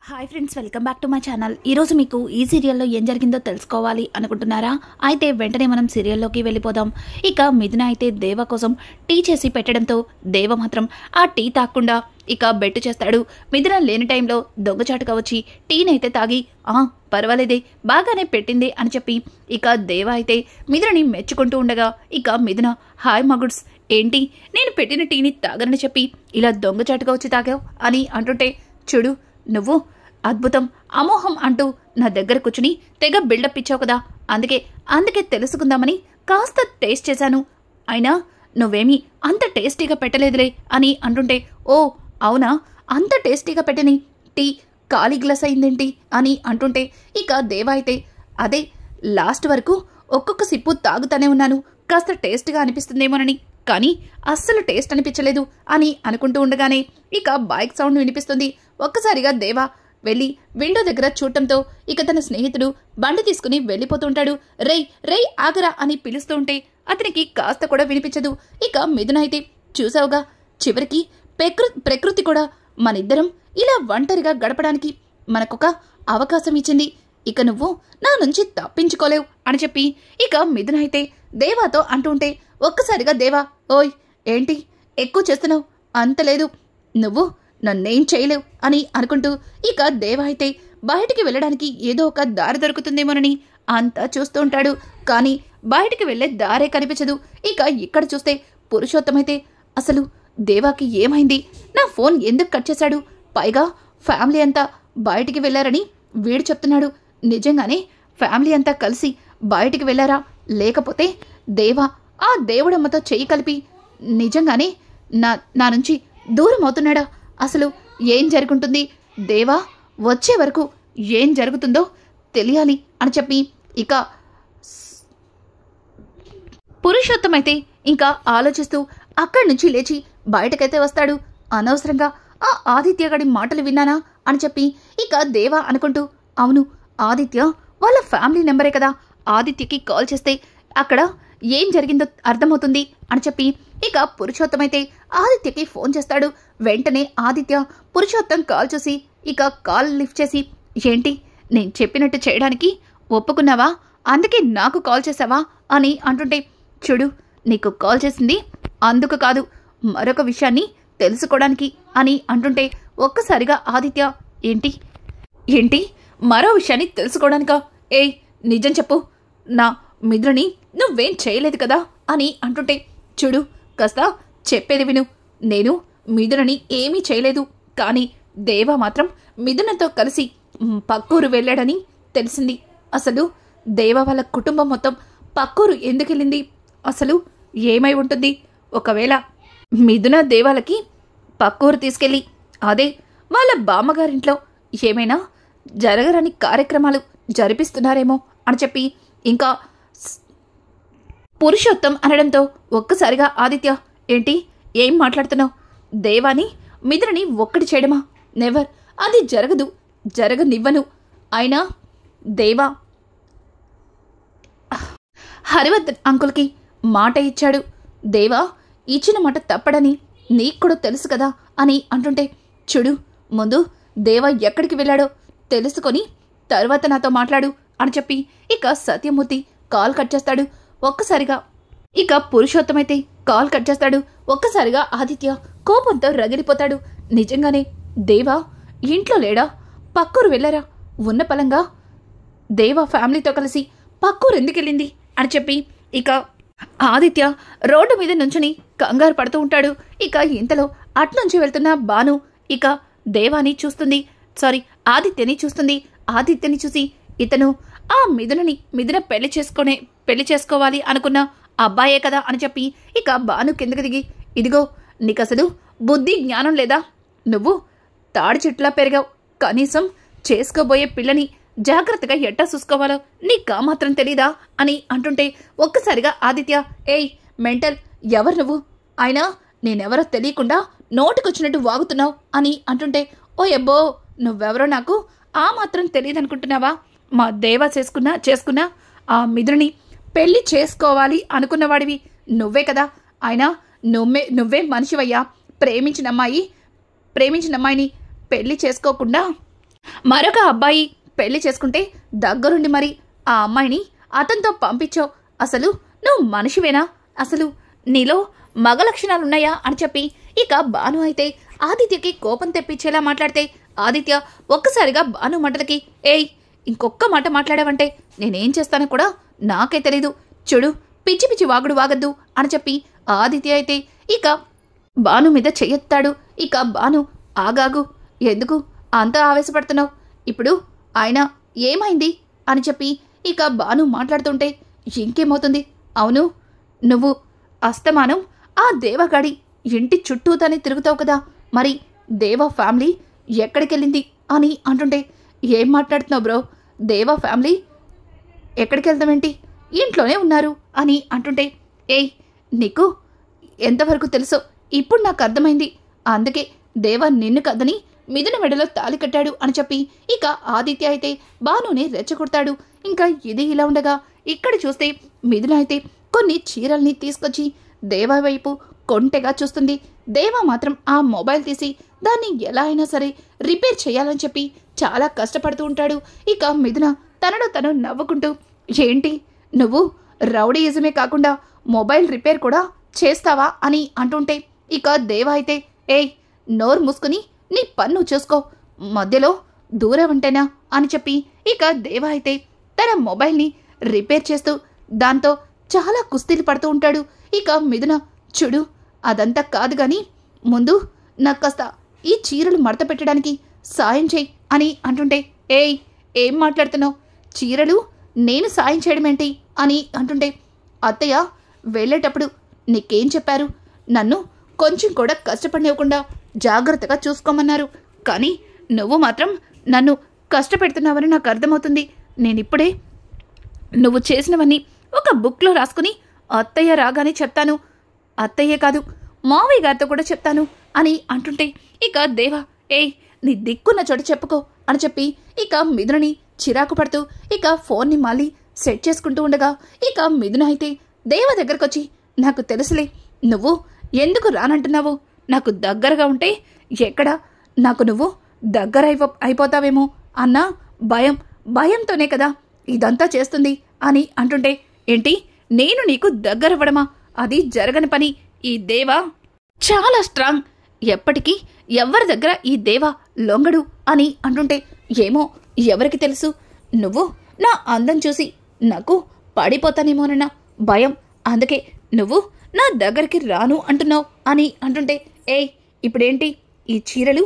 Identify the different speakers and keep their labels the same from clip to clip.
Speaker 1: Hi friends, welcome back to my channel. ఈరోజు మీకు ఈ సీరియల్లో ఏం జరిగిందో తెలుసుకోవాలి అనుకుంటున్నారా? అయితే వెంటనే మనం సీరియల్లోకి వెళ్ళిపోదాం. ఇక మిథున అయితే దేవ కోసం టీ చేసి పెట్టడంతో దేవ మాత్రం ఆ టీ తాగకుండా ఇక బెట్టు చేస్తాడు. మిథున లేని టైంలో దొంగచాటుగా వచ్చి టీనైతే తాగి పర్వాలేదే, బాగానే పెట్టింది అని చెప్పి ఇక దేవ అయితే మిథునని మెచ్చుకుంటూ ఉండగా ఇక మిథున, హాయ్ మగుడ్స్, ఏంటి నేను పెట్టిన టీని తాగనని చెప్పి ఇలా దొంగచాటుగా వచ్చి తాగావు అని అంటుంటే, చూడు నువ్వు అద్భుతం, అమోహం అంటూ నా దగ్గర కూర్చుని తెగ బిల్డప్ ఇచ్చావు కదా, అందుకే తెలుసుకుందామని కాస్త టేస్ట్ చేశాను. అయినా నువ్వేమీ అంత టేస్టీగా పెట్టలేదులే అని అంటుంటే, ఓ అవునా, అంత టేస్టీగా పెట్టని టీ ఖాళీ గ్లాస్ అయిందేంటి అని అంటుంటే ఇక దేవ అయితే, అదే లాస్ట్ వరకు ఒక్కొక్క సిప్పు తాగుతానే ఉన్నాను, కాస్త టేస్ట్గా అనిపిస్తుందేమోనని, కానీ అస్సలు టేస్ట్ అనిపించలేదు అని అనుకుంటూ ఉండగానే ఇక బైక్ సౌండ్ వినిపిస్తుంది. ఒక్కసారిగా దేవ వెళ్ళి విండో దగ్గర చూడటంతో ఇక తన స్నేహితుడు బండి తీసుకుని వెళ్ళిపోతుంటాడు. రేయ్ ఆగరా అని పిలుస్తూ ఉంటే అతనికి కాస్త కూడా వినిపించదు. ఇక మిథున అయితే, చూసావుగా, చివరికి ప్రకృతి కూడా మనిద్దరం ఇలా ఒంటరిగా గడపడానికి మనకొక అవకాశం ఇచ్చింది, ఇక నువ్వు నా నుంచి తప్పించుకోలేవు అని చెప్పి ఇక మిథున అయితే దేవాతో అంటూ ఉంటే ఒక్కసారిగా దేవా, ఓయ్ ఏంటి ఎక్కువ చేస్తున్నావు, అంతలేదు, నువ్వు నన్నేం చేయలేవు అని అనుకుంటూ ఇక దేవ అయితే బయటికి వెళ్ళడానికి ఏదో ఒక దారి దొరుకుతుందేమోనని అంతా చూస్తూ ఉంటాడు. కానీ బయటికి వెళ్లే దారే కనిపించదు. ఇక ఇక్కడ చూస్తే పురుషోత్తమైతే, అసలు దేవాకి ఏమైంది, నా ఫోన్ ఎందుకు కట్ చేశాడు, పైగా ఫ్యామిలీ అంతా బయటికి వెళ్లారని వీడు చెప్తున్నాడు, నిజంగానే ఫ్యామిలీ అంతా కలిసి బయటికి వెళ్లారా, లేకపోతే దేవా ఆ దేవుడమ్మతో చెయ్యి కలిపి నిజంగానే నా నుంచి దూరం అవుతున్నాడా, అసలు ఏం జరుగుతుంది, దేవా వచ్చే వరకు ఏం జరుగుతుందో తెలియాలి అని చెప్పి ఇక పురుషోత్తమైతే ఇంకా ఆలోచిస్తూ అక్కడి నుంచి లేచి బయటకైతే వస్తాడు. అనవసరంగా ఆ ఆదిత్య గడి మాటలు విన్నానా అని చెప్పి ఇక దేవా అనుకుంటూ, అవును ఆదిత్య వాళ్ళ ఫ్యామిలీ నెంబరే కదా, ఆదిత్యకి కాల్ చేస్తే అక్కడ ఏం జరిగిందో అర్థమవుతుంది అని చెప్పి ఇక పురుషోత్తమైతే ఆదిత్యకి ఫోన్ చేస్తాడు. వెంటనే ఆదిత్య పురుషోత్తం కాల్ చూసి ఇక కాల్ లిఫ్ట్ చేసి, ఏంటి నేను చెప్పినట్టు చేయడానికి ఒప్పుకున్నావా, అందుకే నాకు కాల్ చేసావా అని అంటుంటే, చూడు నీకు కాల్ చేసింది అందుకు కాదు, మరొక విషయాన్ని తెలుసుకోవడానికి అని అంటుంటే ఒక్కసారిగా ఆదిత్య, ఏంటి మరో విషయాన్ని తెలుసుకోవడానికా, ఏయ్ నిజం చెప్పు, నా మిథునని నువ్వేం చేయలేదు కదా అని అంటుంటే, చూడు కాస్త చెప్పేది విను, నేను మిథునని ఏమీ చేయలేదు, కానీ దేవ మాత్రం మిథునతో కలిసి పక్కూరు వెళ్ళాడని తెలిసింది. అసలు దేవ వాళ్ళ కుటుంబం మొత్తం పక్కూరు ఎందుకెళ్ళింది, అసలు ఏమై ఉంటుంది, ఒకవేళ మిథున దేవాలకి పక్కూరు తీసుకెళ్ళి అదే వాళ్ళ బామ్మగారింట్లో ఏమైనా జరగరాని కార్యక్రమాలు జరిపిస్తున్నారేమో అని చెప్పి ఇంకా పురుషోత్తం అనడంతో ఒక్కసారిగా ఆదిత్య, ఏంటి ఏం మాట్లాడుతున్నావు, దేవాని మిథునని ఒక్కటి చేయడమా, నెవర్, అది జరగనివ్వను, అయినా దేవా హరివర్ధన్ అంకుల్కి మాట ఇచ్చాడు, దేవా ఇచ్చిన మాట తప్పడని నీకు కూడా తెలుసు కదా అని అంటుంటే, చూడు ముందు దేవా ఎక్కడికి వెళ్ళాడో తెలుసుకొని తర్వాత నాతో మాట్లాడు అని చెప్పి ఇక సత్యమూర్తి కాల్ కట్ చేస్తాడు. ఒక్కసారిగా ఇక పురుషోత్తమైతే కాల్ కట్ చేస్తాడు. ఒక్కసారిగా ఆదిత్య కోపంతో రగిలిపోతాడు. నిజంగానే దేవా ఇంట్లో లేడా, పక్కూరు వెళ్ళారా, ఉన్న పలంగా దేవా ఫ్యామిలీతో కలిసి పక్కూరు ఎందుకెళ్ళింది అని చెప్పి ఇక ఆదిత్య రోడ్డు మీద నుంచుని కంగారు పడుతూ ఉంటాడు. ఇక ఇంతలో అట్నుంచి వెళ్తున్న భాను ఇక దేవాని చూస్తుంది, ఆదిత్యని చూస్తుంది. ఆదిత్యని చూసి, ఇతను ఆ మిథున పెళ్లి చేసుకోవాలి అనుకున్న అబ్బాయే కదా అని చెప్పి ఇక భాను కిందకి దిగి, ఇదిగో నీకసలు బుద్ధి జ్ఞానం లేదా, నువ్వు తాడి చెట్లా పెరిగావు, కనీసం చేసుకోబోయే పిల్లని జాగ్రత్తగా ఎట్టా చూసుకోవాలో నీకా మాత్రం తెలీదా అని అంటుంటే ఒక్కసారిగా ఆదిత్య, ఏయ్ మెంటల్, ఎవరు నువ్వు, అయినా నేనెవరో తెలియకుండా నోటికొచ్చినట్టు వాగుతున్నావు అని అంటుంటే, ఓ ఎబ్బో నువ్వెవరో నాకు ఆ మాత్రం తెలియదనుకుంటున్నావా, మా దేవా చేసుకున్నా ఆ మిథునని పెళ్లి చేసుకోవాలి అనుకున్నవాడివి నువ్వే కదా, అయినా నువ్వే మనిషివయ్యా, ప్రేమించిన అమ్మాయిని పెళ్లి చేసుకోకుండా మరొక అబ్బాయి పెళ్లి చేసుకుంటే దగ్గరుండి మరి ఆ అమ్మాయిని అతనితో పంపించావు. అసలు నువ్వు మనిషివేనా? అసలు నీలో మగ లక్షణాలున్నాయా అని చెప్పి ఇక భాను అయితే ఆదిత్యకి కోపం తెప్పించేలా మాట్లాడితే ఆదిత్య ఒక్కసారిగా భాను మాటలకి ఏయ్ ఇంకొక్క మాట మాట్లాడావంటే నేనేం చేస్తానో కూడా నాకే తెలీదు. చూడు పిచ్చి పిచ్చి వాగుడు వాగద్దు అని చెప్పి ఆదిత్య అయితే ఇక భాను మీద చెయ్యెత్తాడు. ఇక భాను ఆగాగు, ఎందుకు అంత ఆవేశపడుతున్నావు? ఇప్పుడు ఆయన ఏమైంది అని చెప్పి ఇక భాను మాట్లాడుతుంటే ఇంకేమవుతుంది? అవును, నువ్వు అస్తమానం ఆ దేవగాడి ఇంటి చుట్టూతానే తిరుగుతావు కదా, మరి దేవ ఫ్యామిలీ ఎక్కడికెళ్ళింది అని అంటుంటే ఏం మాట్లాడుతున్నావు బ్రో? దేవ ఫ్యామిలీ ఎక్కడికి వెళ్తామేంటి, ఇంట్లోనే ఉన్నారు అని అంటుంటే ఏయ్ నీకు ఎంతవరకు తెలుసో ఇప్పుడు నాకు అర్థమైంది. అందుకే దేవ నిన్ను కదని మిథున మెడలో తాళి కట్టాడు అని చెప్పి ఇక ఆదిత్య అయితే భానుని రెచ్చగొడతాడు. ఇంకా ఇది ఇలా ఉండగా ఇక్కడ చూస్తే మిథున అయితే కొన్ని చీరల్ని తీసుకొచ్చి దేవ వైపు కొంటెగా చూస్తుంది. దేవ మాత్రం ఆ మొబైల్ తీసి దాన్ని ఎలా అయినా సరే రిపేర్ చేయాలని చెప్పి చాలా కష్టపడుతూ ఉంటాడు. ఇక మిథున తనను తను నవ్వుకుంటూ ఏంటి నువ్వు రౌడీయిజమే కాకుండా మొబైల్ రిపేర్ కూడా చేస్తావా అని అంటుంటే ఇక దేవ అయితే ఏయ్ నోరు మూసుకుని నీ పన్ను చూసుకో, మధ్యలో దూరం ఉంటేనా అని చెప్పి ఇక దేవ అయితే తన మొబైల్ని రిపేర్ చేస్తూ దాంతో చాలా కుస్తీలు పడుతూ ఉంటాడు. ఇక మిథున చూడు అదంతా కాదు గాని ముందు నాకు కాస్త ఈ చీరలు మడత పెట్టడానికి సాయం చేయి అని అంటుంటే ఏయ్ ఏం మాట్లాడుతున్నావు? చీరలు నేను సాయం చేయడం ఏంటి అని అంటుంటే అత్తయ్య వెళ్ళేటప్పుడు నీకేం చెప్పారు? నన్ను కొంచెం కూడా కష్టపడినివ్వకుండా జాగ్రత్తగా చూసుకోమన్నారు. కానీ నువ్వు మాత్రం నన్ను కష్టపెడుతున్నావని నాకు అర్థమవుతుంది. నేనిప్పుడే నువ్వు చేసినవన్నీ ఒక బుక్లో రాసుకుని అత్తయ్య రాగానే చెప్తాను, అత్తయ్యే కాదు మావయ్య గారితో కూడా చెప్తాను అని అంటుంటే ఇక దేవ ఏయ్ నీ దిక్కున్న చోట చెప్పుకో అని చెప్పి ఇక మిథునని చిరాకు పడుతూ ఇక ఫోన్ని మళ్ళీ సెట్ చేసుకుంటూ ఉండగా ఇక మిథున అయితే దేవ దగ్గరకొచ్చి నాకు తెలుసులే నువ్వు ఎందుకు రానంటున్నావు, నాకు దగ్గరగా ఉంటే ఎక్కడ నాకు నువ్వు దగ్గర అయిపోతావేమో అన్న భయంతోనే కదా ఇదంతా చేస్తుంది అని అంటుంటే ఏంటి నేను నీకు దగ్గరవ్వడమా? అది జరగని పని. ఈ దేవ చాలా స్ట్రాంగ్, ఎప్పటికీ ఎవరి దగ్గర ఈ దేవ లొంగడు అని అంటుంటే ఏమో ఎవరికి తెలుసు, నువ్వు నా అందం చూసి నాకు పడిపోతానేమోనన్న భయం, అందుకే నువ్వు నా దగ్గరికి రాను అంటున్నావు అని అంటుంటే ఏయ్ ఇప్పుడేంటి ఈ చీరలు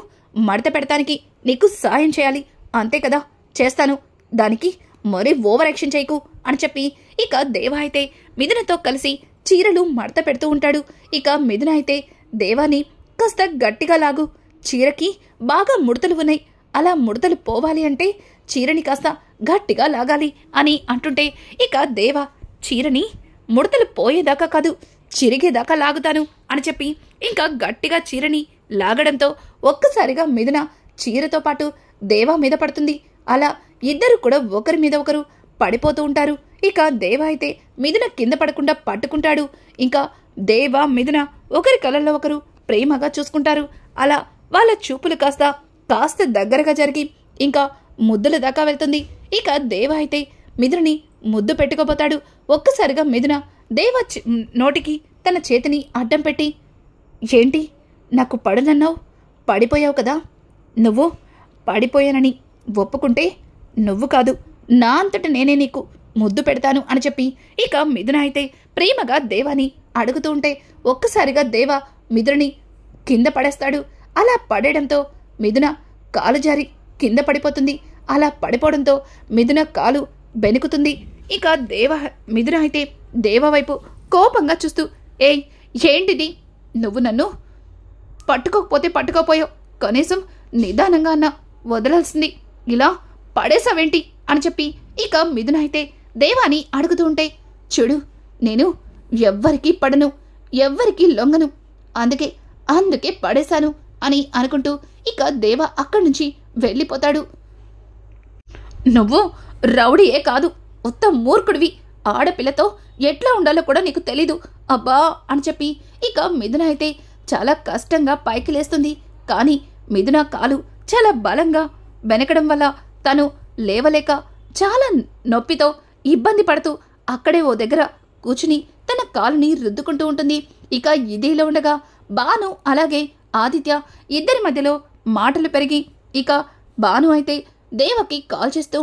Speaker 1: మడత పెడతానికి నీకు సాయం చేయాలి అంతే కదా, చేస్తాను, దానికి మరీ ఓవర్ యాక్షన్ చేయకు అని చెప్పి ఇక దేవ అయితే మిథునతో కలిసి చీరలు మడత పెడుతూ ఉంటాడు. ఇక మిథున అయితే దేవాని కాస్త గట్టిగా లాగు, చీరకి బాగా ముడతలు ఉన్నాయి, అలా ముడతలు పోవాలి అంటే చీరని కాస్త గట్టిగా లాగాలి అని అంటుంటే ఇక దేవ చీరని ముడతలు పోయేదాకా కాదు చిరిగేదాకా లాగుతాను అని చెప్పి ఇంకా గట్టిగా చీరని లాగడంతో ఒక్కసారిగా మిథున చీరతో పాటు దేవా మీద పడుతుంది. అలా ఇద్దరు కూడా ఒకరి మీద ఒకరు పడిపోతూ ఉంటారు. ఇక దేవ అయితే మిథున కింద పడకుండా పట్టుకుంటాడు. ఇంకా దేవ మిథున ఒకరి కళ్ళల్లో ఒకరు ప్రేమగా చూసుకుంటారు. అలా వాళ్ళ చూపులు కాస్త దగ్గరగా జరిగి ఇంకా ముద్దుల దాకా వెళ్తుంది. ఇక దేవ అయితే మిథునని ముద్దు పెట్టుకోపోతాడు. ఒక్కసారిగా మిథున దేవ నోటికి తన చేతిని అడ్డం పెట్టి ఏంటి నాకు పడనన్నావు, పడిపోయావు కదా, నువ్వు పడిపోయానని ఒప్పుకుంటే నువ్వు కాదు నా అంతట నేనే నీకు ముద్దు పెడతాను అని చెప్పి ఇక మిథున అయితే ప్రేమగా దేవాని అడుగుతూ ఉంటే ఒక్కసారిగా దేవ మిథునని కింద పడేస్తాడు. అలా పడేయడంతో మిథున కాలు జారి కింద పడిపోతుంది. అలా పడిపోవడంతో మిథున కాలు బెనుకుతుంది. ఇక మిథున అయితే దేవ వైపు కోపంగా చూస్తూ ఏయ్ ఏంటిది, నువ్వు నన్ను పట్టుకోకపోతే పట్టుకోపోయావు, కనీసం నిదానంగా అన్న వదలాల్సింది, ఇలా పడేసావేంటి అని చెప్పి ఇక మిథున అయితే దేవాని అడుగుతూ ఉంటే చూడు నేను ఎవ్వరికీ పడను, ఎవ్వరికీ లొంగను, అందుకే పడేశాను అని అనుకుంటూ ఇక దేవ అక్కడి నుంచి వెళ్ళిపోతాడు. నువ్వు రౌడీయే కాదు, ఉత్త మూర్ఖుడివి, ఆడపిల్లతో ఎట్లా ఉండాలో కూడా నీకు తెలీదు అబ్బా అని చెప్పి ఇక మిథున అయితే చాలా కష్టంగా పైకి లేస్తుంది. కానీ మిథున కాలు చాలా బలంగా వెనకడం వల్ల తను లేవలేక చాలా నొప్పితో ఇబ్బంది పడుతూ అక్కడే ఓ దగ్గర కూర్చుని తన కాలుని రుద్దుకుంటూ ఉంటుంది. ఇక ఇదిలో ఉండగా భాను అలాగే ఆదిత్య ఇద్దరి మధ్యలో మాటలు పెరిగి ఇక భాను అయితే దేవకి కాల్ చేస్తూ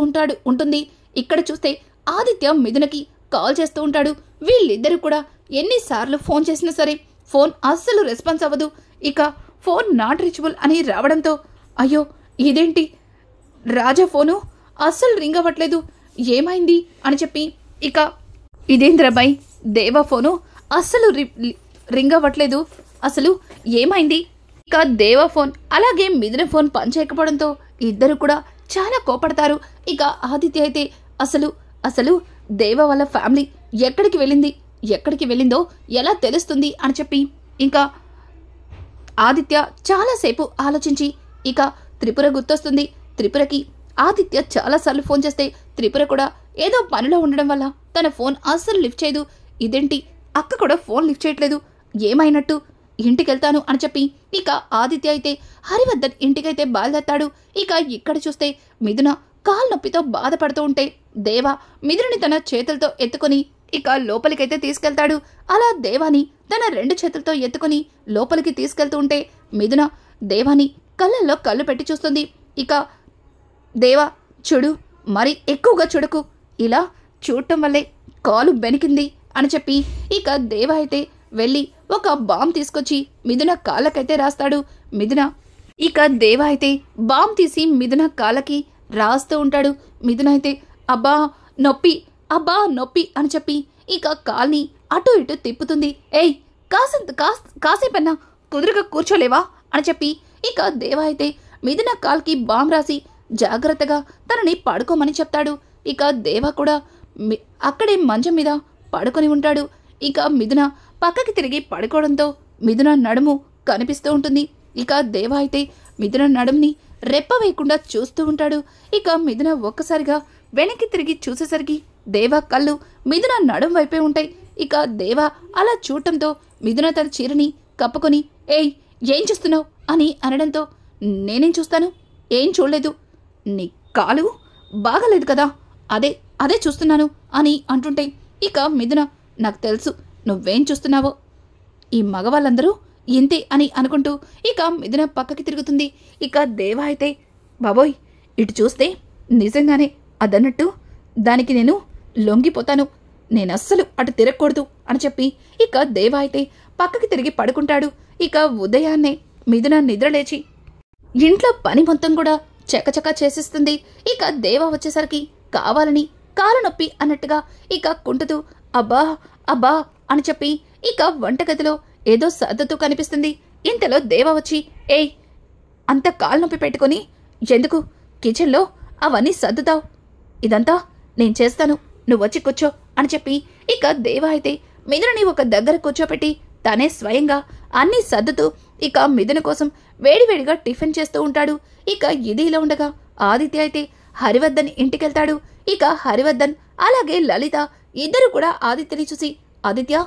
Speaker 1: ఉంటుంది. ఇక్కడ చూస్తే ఆదిత్య మిథునకి కాల్ చేస్తూ ఉంటాడు. వీళ్ళిద్దరూ కూడా ఎన్నిసార్లు ఫోన్ చేసినా సరే ఫోన్ అస్సలు రెస్పాన్స్ అవ్వదు. ఇక ఫోన్ నాట్ రీచబుల్ అని రావడంతో అయ్యో ఇదేంటి రాజా ఫోను అస్సలు రింగ్ అవ్వట్లేదు, ఏమైంది అని చెప్పి ఇక ఇదేంద్రబాయ్ దేవా ఫోను అస్సలు రింగ్ అవ్వట్లేదు, అసలు ఏమైంది? ఇక దేవా ఫోన్ అలాగే మిథున ఫోన్ పనిచేయకపోవడంతో ఇద్దరు కూడా చాలా కోపడతారు. ఇక ఆదిత్య అయితే అసలు దేవ వాళ్ళ ఫ్యామిలీ ఎక్కడికి వెళ్ళిందో ఎలా తెలుస్తుంది అని చెప్పి ఇంకా ఆదిత్య చాలాసేపు ఆలోచించి ఇక త్రిపుర గుర్తొస్తుంది. త్రిపురకి ఆదిత్య చాలాసార్లు ఫోన్ చేస్తే త్రిపుర కూడా ఏదో పనిలో ఉండడం వల్ల తన ఫోన్ అస్సలు లిఫ్ట్ చేయదు. ఇదేంటి అక్క కూడా ఫోన్ లిఫ్ట్ చేయట్లేదు, ఏమైనట్టు? ఇంటికెళ్తాను అని చెప్పి ఇక ఆదిత్య అయితే హరివర్ధన్ ఇంటికైతే బయలుదేరతాడు. ఇక ఇక్కడ చూస్తే మిథున కాలు నొప్పితో బాధపడుతూ ఉంటే దేవ మిథునని తన చేతులతో ఎత్తుకొని ఇక లోపలికైతే తీసుకెళ్తాడు. అలా దేవాని తన 2 చేతులతో ఎత్తుకొని లోపలికి తీసుకెళ్తూ ఉంటే మిథున దేవాని కళ్ళల్లో కళ్ళు పెట్టి చూస్తుంది. ఇక దేవా చూడు, మరి ఎక్కువగా చూడకు, ఇలా చూడటం వల్లే కాలు బెనికింది అని చెప్పి ఇక దేవ అయితే వెళ్ళి ఒక బామ్ తీసుకొచ్చి మిథున కాళ్ళకైతే రాస్తాడు. మిథున ఇక దేవ అయితే బామ్ తీసి మిథున కాళ్ళకి రాస్తూ ఉంటాడు. మిథున అయితే అబ్బా నొప్పి అని చెప్పి ఇక కాల్ని అటు ఇటు తిప్పుతుంది. ఏయ్ కాసేపన్నా కుదురుగా కూర్చోలేవా అని చెప్పి ఇక దేవ అయితే మిథున కాల్కి బామ్ రాసి జాగ్రత్తగా తనని పడుకోమని చెప్తాడు. ఇక దేవ కూడా అక్కడే మంచం మీద పడుకొని ఉంటాడు. ఇక మిథున పక్కకి తిరిగి పడుకోవడంతో మిథున నడుము కనిపిస్తూ ఉంటుంది. ఇక దేవ అయితే మిథున నడుముని రెప్ప వేయకుండా చూస్తూ ఉంటాడు. ఇక మిథున ఒక్కసారిగా వెనక్కి తిరిగి చూసేసరికి దేవ కళ్ళు మిథున నడుం వైపే ఉంటాయి. ఇక దేవ అలా చూడటంతో మిథున తన చీరని కప్పుకొని ఏయ్ ఏం చూస్తున్నావు అని అనడంతో నేనేం చూస్తాను, ఏం చూడలేదు, నీ కాలు బాగలేదు కదా, అదే చూస్తున్నాను అని అంటుంటే ఇక మిథున నాకు తెలుసు నువ్వేం చూస్తున్నావో, ఈ మగవాళ్ళందరూ ఇంతే అని అనుకుంటూ ఇక మిథున పక్కకి తిరుగుతుంది. ఇక దేవ అయితే బాబోయ్ ఇటు చూస్తే నిజంగానే అదన్నట్టు దానికి నేను లొంగిపోతాను, నేనస్సలు అటు తిరగకూడదు అని చెప్పి ఇక దేవ అయితే పక్కకి తిరిగి పడుకుంటాడు. ఇక ఉదయాన్నే మిథున నిద్రలేచి ఇంట్లో పని మొత్తం కూడా చకచకా చేసిస్తుంది. ఇక దేవ వచ్చేసరికి కావాలని కాలు నొప్పి అన్నట్టుగా ఇక కుంటుతూ అబ్బా అని చెప్పి ఇక వంటగదిలో ఏదో సర్దుతూ కనిపిస్తుంది. ఇంతలో దేవ వచ్చి ఏయ్ అంత కాలు నొప్పి పెట్టుకొని ఎందుకు కిచెన్లో అవన్నీ సర్దుతావు, ఇదంతా నేను చేస్తాను, నువ్వు వచ్చి కూర్చో అని చెప్పి ఇక దేవ అయితే మిథునని ఒక దగ్గర కూర్చోపెట్టి తనే స్వయంగా అన్నీ సర్దుతూ ఇక మిథున కోసం వేడివేడిగా టిఫిన్ చేస్తూ ఉంటాడు. ఇక ఇదిలో ఉండగా ఆదిత్య అయితే హరివర్ధన్ ఇంటికెళ్తాడు. ఇక హరివర్ధన్ అలాగే లలిత ఇద్దరు కూడా ఆదిత్యని చూసి ఆదిత్య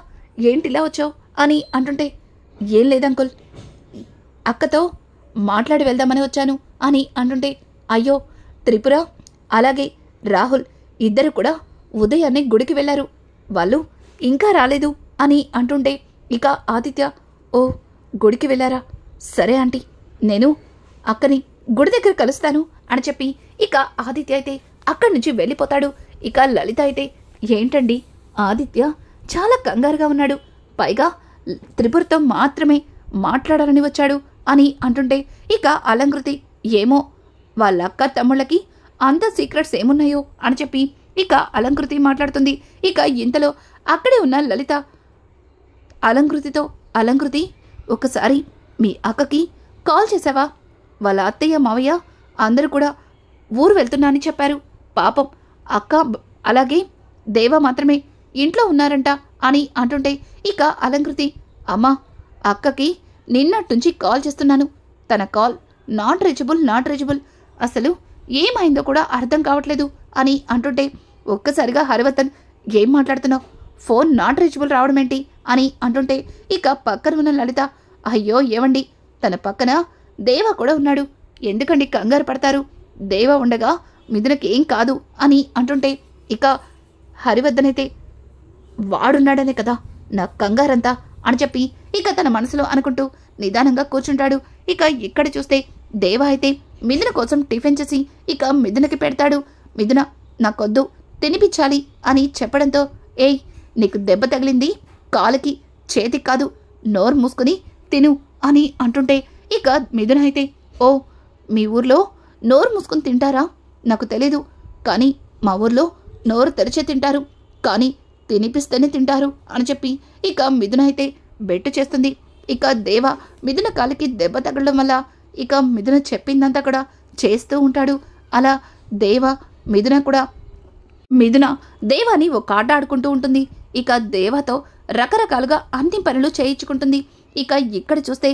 Speaker 1: ఏంటిలా వచ్చావు అని అంటుంటే ఏం లేదంకుల్, అక్కతో మాట్లాడి వెళ్దామని వచ్చాను అని అంటుంటే అయ్యో త్రిపుర అలాగే రాహుల్ ఇద్దరు కూడా ఉదయాన్నే గుడికి వెళ్లారు, వాళ్ళు ఇంకా రాలేదు అని అంటుంటే ఇక ఆదిత్య ఓ గుడికి వెళ్ళారా, సరే ఆంటీ నేను అక్కని గుడి దగ్గర కలుస్తాను అని చెప్పి ఇక ఆదిత్య అయితే అక్కడి నుంచి వెళ్ళిపోతాడు. ఇక లలిత అయితే ఏంటండి ఆదిత్య చాలా కంగారుగా ఉన్నాడు, పైగా త్రిపురతో మాత్రమే మాట్లాడాలని వచ్చాడు అని అంటుంటే ఇక అలంకృతి ఏమో వాళ్ళ అక్క తమ్ముళ్ళకి అంత సీక్రెట్స్ ఏమున్నాయో అని చెప్పి ఇక అలంకృతి మాట్లాడుతుంది. ఇక ఇంతలో అక్కడే ఉన్న లలిత అలంకృతి ఒకసారి మీ అక్కకి కాల్ చేసావా, వాళ్ళ అత్తయ్య మావయ్య అందరూ కూడా ఊరు వెళ్తున్నా అని చెప్పారు, పాపం అక్క అలాగే దేవ మాత్రమే ఇంట్లో ఉన్నారంట అని అంటుంటే ఇక అలంకృతి అమ్మా అక్కకి నిన్నట్టుంచి కాల్ చేస్తున్నాను, తన కాల్ నాట్ రీచబుల్ అసలు ఏమైందో కూడా అర్థం కావట్లేదు అని అంటుంటే ఒక్కసారిగా హరివర్ధన్ ఏం మాట్లాడుతున్నావు, ఫోన్ నాట్ రీచబుల్ రావడం ఏంటి అని అంటుంటే ఇక పక్కన ఉన్న లలిత అయ్యో ఏవండి తన పక్కన దేవ కూడా ఉన్నాడు, ఎందుకండి కంగారు పడతారు, దేవ ఉండగా మిథునకి ఏం కాదు అని అంటుంటే ఇక హరివర్ధనైతే వాడున్నాడనే కదా నా కంగారంతా అని చెప్పి ఇక తన మనసులో అనుకుంటూ నిదానంగా కూర్చుంటాడు. ఇక ఇక్కడ చూస్తే దేవ అయితే మిథున కోసం టిఫిన్ చేసి ఇక మిథునకి పెడతాడు. మిథున నాకొద్దు తినిపించాలి అని చెప్పడంతో ఏయ్ నీకు దెబ్బ తగిలింది కాలుకి చేతికి కాదు నోరు మూసుకుని తిను అని అంటుంటే ఇక మిథున అయితే ఓ మీ ఊర్లో నోరు మూసుకుని తింటారా నాకు తెలీదు కానీ మా ఊర్లో నోరు తెరిచే తింటారు కానీ తినిపిస్తేనే తింటారు అని చెప్పి ఇక మిథున అయితే బెట్టు చేస్తుంది. ఇక దేవ మిథున కాలికి దెబ్బ తగలడం వల్ల ఇక మిథున చెప్పిందంతా కూడా చేస్తూ ఉంటాడు. అలా మిథున దేవాని ఒక ఆట ఆడుకుంటూ ఉంటుంది. ఇక దేవతో రకరకాలుగా అన్ని పనులు చేయించుకుంటుంది. ఇక ఇక్కడ చూస్తే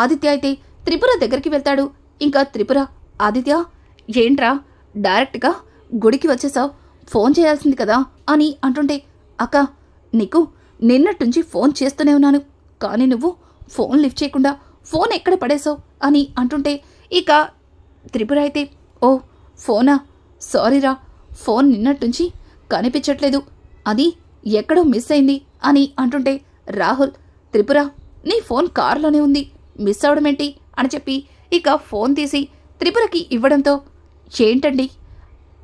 Speaker 1: ఆదిత్య అయితే త్రిపుర దగ్గరికి వెళ్తాడు. ఇంకా త్రిపుర ఆదిత్య ఏంట్రా డైరెక్ట్గా గుడికి వచ్చేసావు ఫోన్ చేయాల్సింది కదా అని అంటుంటే అక్క నీకు నిన్నట్టుంచి ఫోన్ చేస్తూనే ఉన్నాను కానీ నువ్వు ఫోన్ లిఫ్ట్ చేయకుండా ఫోన్ ఎక్కడ పడేసావు అని అంటుంటే ఇక త్రిపుర అయితే ఓ ఫోనా సారీరా ఫోన్ నిన్నట్టుంచి కనిపించట్లేదు అది ఎక్కడో మిస్ అయింది అని అంటుంటే రాహుల్ త్రిపుర నీ ఫోన్ కారులోనే ఉంది మిస్ అవడమేంటి అని చెప్పి ఇక ఫోన్ తీసి త్రిపురకి ఇవ్వడంతో ఏంటండి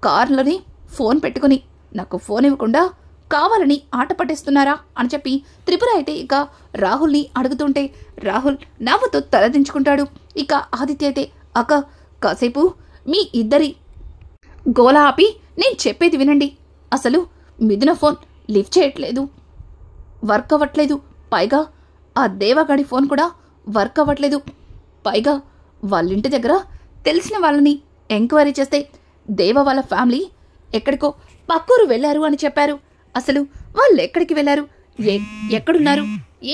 Speaker 1: కారులోనే ఫోన్ పెట్టుకుని నాకు ఫోన్ ఇవ్వకుండా కావాలని ఆట పట్టేస్తున్నారా అని చెప్పి త్రిపుర అయితే ఇక రాహుల్ని అడుగుతుంటే రాహుల్ నవ్వుతూ తలదించుకుంటాడు. ఇక ఆదిత్య అయితే అక్క కాసేపు మీ ఇద్దరి గోల ఆపి నేను చెప్పేది వినండి అసలు మిథున ఫోన్ లిఫ్ట్ చేయట్లేదు వర్క్ అవ్వట్లేదు పైగా ఆ దేవగాడి ఫోన్ కూడా వర్క్ అవ్వట్లేదు పైగా వాళ్ళింటి దగ్గర తెలిసిన వాళ్ళని ఎంక్వైరీ చేస్తే దేవ వాళ్ళ ఫ్యామిలీ ఎక్కడికో పక్కూరు వెళ్ళారు అని చెప్పారు అసలు వాళ్ళు ఎక్కడికి వెళ్ళారు ఎక్కడున్నారు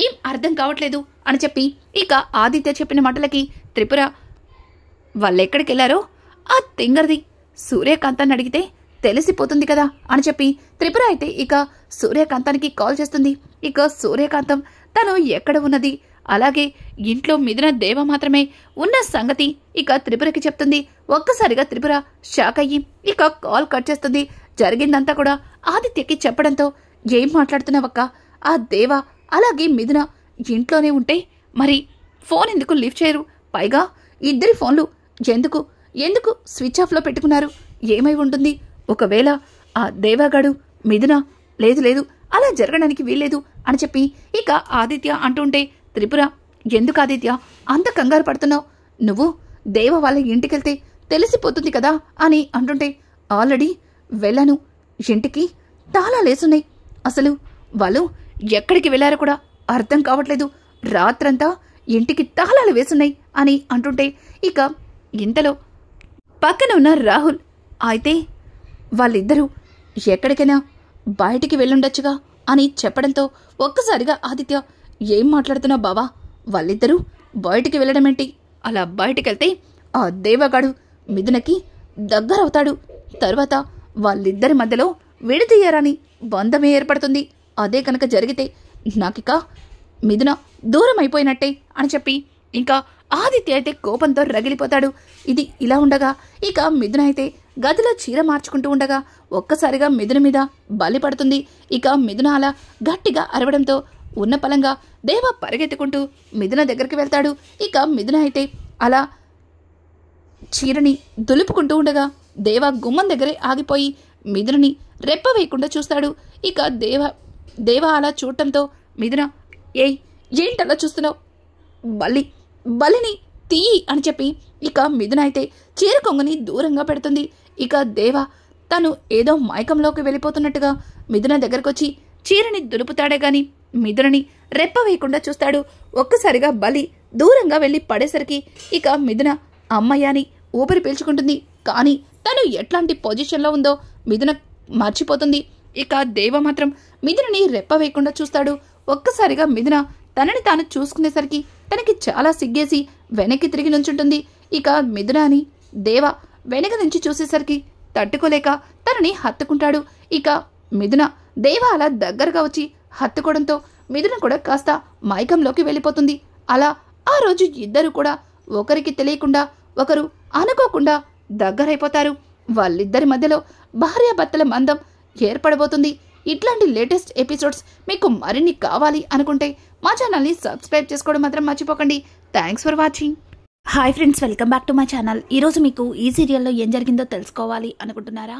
Speaker 1: ఏం అర్థం కావట్లేదు అని చెప్పి ఇక ఆదిత్య చెప్పిన మాటలకి త్రిపుర వాళ్ళెక్కడికి వెళ్ళారో ఆ తింగర్ది సూర్యకాంతాన్ని అడిగితే తెలిసిపోతుంది కదా అని చెప్పి త్రిపుర అయితే ఇక సూర్యకాంతానికి కాల్ చేస్తుంది. ఇక సూర్యకాంతం తను ఎక్కడ ఉన్నది అలాగే ఇంట్లో మిథున దేవ మాత్రమే ఉన్న సంగతి ఇక త్రిపురకి చెప్తుంది. ఒక్కసారిగా త్రిపుర షాక్ అయ్యి ఇక కాల్ కట్ చేస్తుంది. జరిగిందంతా కూడా ఆదిత్యకి చెప్పడంతో ఏం మాట్లాడుతున్నావక్క ఆ దేవ అలాగే మిథున ఇంట్లోనే ఉంటే మరి ఫోన్ ఎందుకు లిఫ్ట్ చేయరు పైగా ఇద్దరి ఫోన్లు ఎందుకు స్విచ్ ఆఫ్లో పెట్టుకున్నారు ఏమై ఉంటుంది ఒకవేళ ఆ దేవగాడు మిథున లేదు అలా జరగడానికి వీల్లేదు అని చెప్పి ఇక ఆదిత్య అంటుంటే త్రిపుర ఎందుకు ఆదిత్య అంత కంగారు పడుతున్నావు నువ్వు దేవ వాళ్ళ ఇంటికెళ్తే తెలిసిపోతుంది కదా అని అంటుంటే ఆల్రెడీ వెళ్ళాను ఇంటికి తాళాలేసున్నాయి అసలు వాళ్ళు ఎక్కడికి వెళ్ళారో కూడా అర్థం కావట్లేదు రాత్రంతా ఇంటికి తాళాలు వేసున్నాయి అని అంటుంటే ఇక ఇంతలో పక్కన ఉన్న రాహుల్ అయితే వాళ్ళిద్దరూ ఎక్కడికైనా బయటికి వెళ్ళుండొచ్చుగా అని చెప్పడంతో ఒక్కసారిగా ఆదిత్య ఏం మాట్లాడుతున్నావు బావా వాళ్ళిద్దరూ బయటికి వెళ్ళడమేంటి అలా బయటికెళ్తే ఆ దేవగాడు మిథునకి దగ్గరవుతాడు తర్వాత వాళ్ళిద్దరి మధ్యలో విడదీయరాని బంధమే ఏర్పడుతుంది అదే కనుక జరిగితే నాకిక మిథున దూరం అయిపోయినట్టే అని చెప్పి ఇంకా ఆదిత్య అయితే కోపంతో రగిలిపోతాడు. ఇది ఇలా ఉండగా ఇక మిథున అయితే గదిలో చీర మార్చుకుంటూ ఉండగా ఒక్కసారిగా మిథున మీద బలి పడుతుంది. ఇక మిథున అలా గట్టిగా అరవడంతో ఉన్న పలంగా దేవ పరిగెత్తుకుంటూ మిథున దగ్గరికి వెళ్తాడు. ఇక మిథున అయితే అలా చీరని దులుపుకుంటూ ఉండగా దేవ గుమ్మం దగ్గరే ఆగిపోయి మిథునని రెప్ప వేయకుండా చూస్తాడు. ఇక దేవ అలా చూడటంతో మిథున ఏంటలా చూస్తున్నావు బలిని తీయి అని చెప్పి ఇక మిథున అయితే చీర కొంగుని దూరంగా పెడుతుంది. ఇక దేవ తను ఏదో మైకంలోకి వెళ్ళిపోతున్నట్టుగా మిథున దగ్గరకొచ్చి చీరని దులుపుతాడే గాని మిథునని రెప్ప వేయకుండా చూస్తాడు. ఒక్కసారిగా బలి దూరంగా వెళ్ళి పడేసరికి ఇక మిథున అమ్మయ్యాని ఊపిరి పీల్చుకుంటుంది. కానీ తను ఎట్లాంటి పొజిషన్లో ఉందో మిథున మర్చిపోతుంది. ఇక దేవ మాత్రం మిథునని రెప్ప వేయకుండా చూస్తాడు. ఒక్కసారిగా మిథున తనని తాను చూసుకునేసరికి తనకి చాలా సిగ్గేసి వెనక్కి తిరిగి నుంచుంటుంది. ఇక మిథున అని దేవ వెనక నుంచి చూసేసరికి తట్టుకోలేక తనని హత్తుకుంటాడు. ఇక మిథున దేవ అలా దగ్గరగా వచ్చి హత్తుకోవడంతో మిథున కూడా కాస్త మైకంలోకి వెళ్ళిపోతుంది. అలా ఆ రోజు ఇద్దరు కూడా ఒకరికి తెలియకుండా ఒకరు అనుకోకుండా దగ్గరైపోతారు. వాళ్ళిద్దరి మధ్యలో భార్యాభర్తల బంధం ఏర్పడబోతుంది. ఇట్లాంటి లేటెస్ట్ ఎపిసోడ్స్ మీకు మరిన్ని కావాలి అనుకుంటే మా ఛానల్ని సబ్స్క్రైబ్ చేసుకోవడం మాత్రం మర్చిపోకండి. Thanks for watching. Hi friends, welcome back to my channel. ఈరోజు మీకు ఈ సీరియల్లో ఏం జరిగిందో తెలుసుకోవాలి అనుకుంటున్నారా?